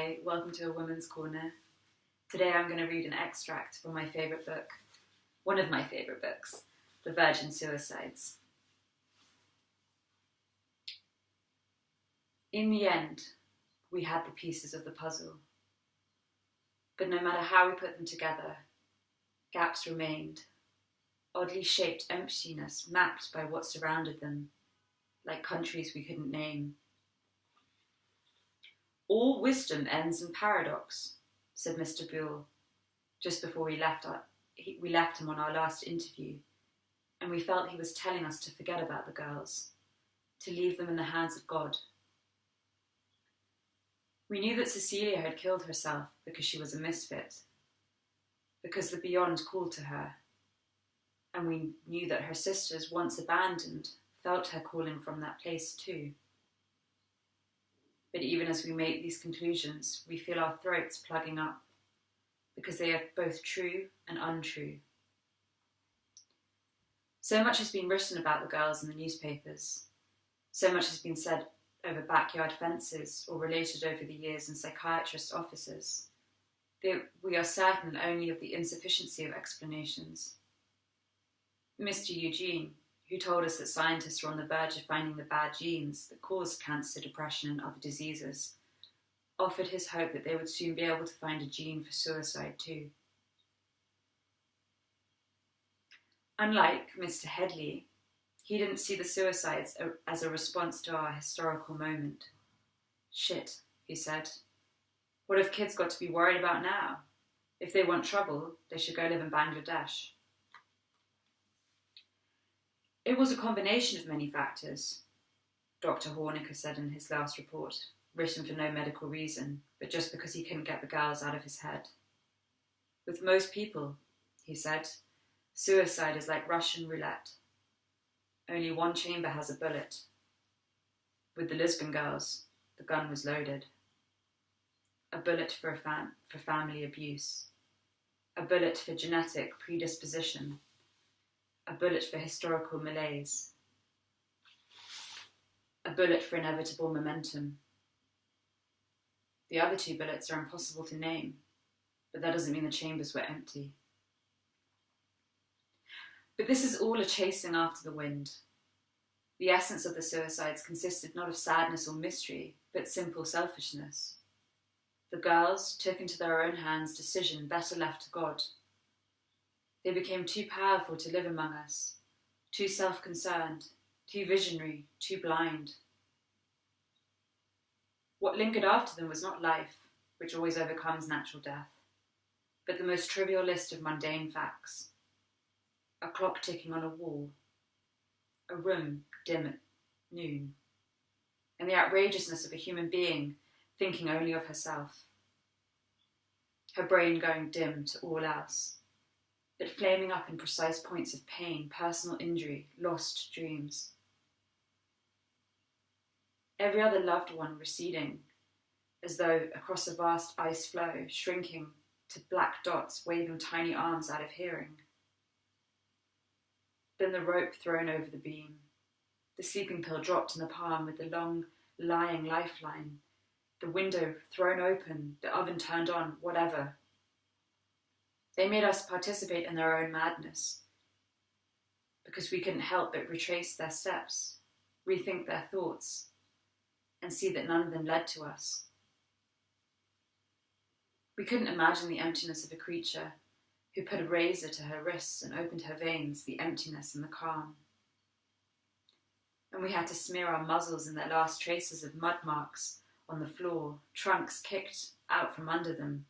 Hi, welcome to A Woman's Corner. Today I'm going to read an extract from my favourite book, one of my favourite books, The Virgin Suicides. In the end, we had the pieces of the puzzle. But no matter how we put them together, gaps remained, oddly shaped emptiness mapped by what surrounded them, like countries we couldn't name. All wisdom ends in paradox, said Mr. Buell, just before we left him on our last interview, and we felt he was telling us to forget about the girls, to leave them in the hands of God. We knew that Cecilia had killed herself because she was a misfit, because the beyond called to her, and we knew that her sisters, once abandoned, felt her calling from that place too. But even as we make these conclusions, we feel our throats plugging up, because they are both true and untrue. So much has been written about the girls in the newspapers. So much has been said over backyard fences or related over the years in psychiatrist offices. We are certain only of the insufficiency of explanations. Mr. Eugene, who told us that scientists were on the verge of finding the bad genes that cause cancer, depression and other diseases, offered his hope that they would soon be able to find a gene for suicide too. Unlike Mr. Headley, he didn't see the suicides as a response to our historical moment. Shit, he said. What have kids got to be worried about now? If they want trouble, they should go live in Bangladesh. It was a combination of many factors, Dr. Hornicker said in his last report, written for no medical reason, but just because he couldn't get the girls out of his head. With most people, he said, suicide is like Russian roulette. Only one chamber has a bullet. With the Lisbon girls, the gun was loaded. A bullet for family abuse. A bullet for genetic predisposition. A bullet for historical malaise. A bullet for inevitable momentum. The other two bullets are impossible to name, but that doesn't mean the chambers were empty. But this is all a chasing after the wind. The essence of the suicides consisted not of sadness or mystery, but simple selfishness. The girls took into their own hands decision better left to God. They became too powerful to live among us, too self-concerned, too visionary, too blind. What lingered after them was not life, which always overcomes natural death, but the most trivial list of mundane facts. A clock ticking on a wall, a room dim at noon, and the outrageousness of a human being thinking only of herself. Her brain going dim to all else, but flaming up in precise points of pain, personal injury, lost dreams. Every other loved one receding, as though across a vast ice floe, shrinking to black dots waving tiny arms out of hearing. Then the rope thrown over the beam, the sleeping pill dropped in the palm with the long, lying lifeline, the window thrown open, the oven turned on, whatever. They made us participate in their own madness, because we couldn't help but retrace their steps, rethink their thoughts, and see that none of them led to us. We couldn't imagine the emptiness of a creature who put a razor to her wrists and opened her veins, the emptiness and the calm. And we had to smear our muzzles in their last traces of mud marks on the floor, trunks kicked out from under them.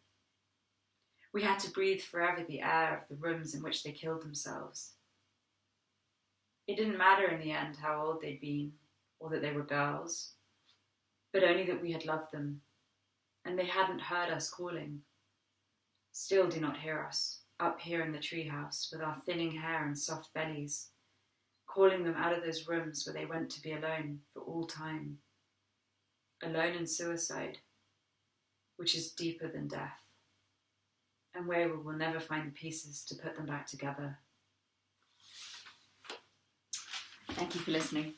We had to breathe forever the air of the rooms in which they killed themselves. It didn't matter in the end how old they'd been, or that they were girls, but only that we had loved them, and they hadn't heard us calling. Still do not hear us, up here in the treehouse, with our thinning hair and soft bellies, calling them out of those rooms where they went to be alone for all time. Alone in suicide, which is deeper than death, and where we will never find the pieces to put them back together. Thank you for listening.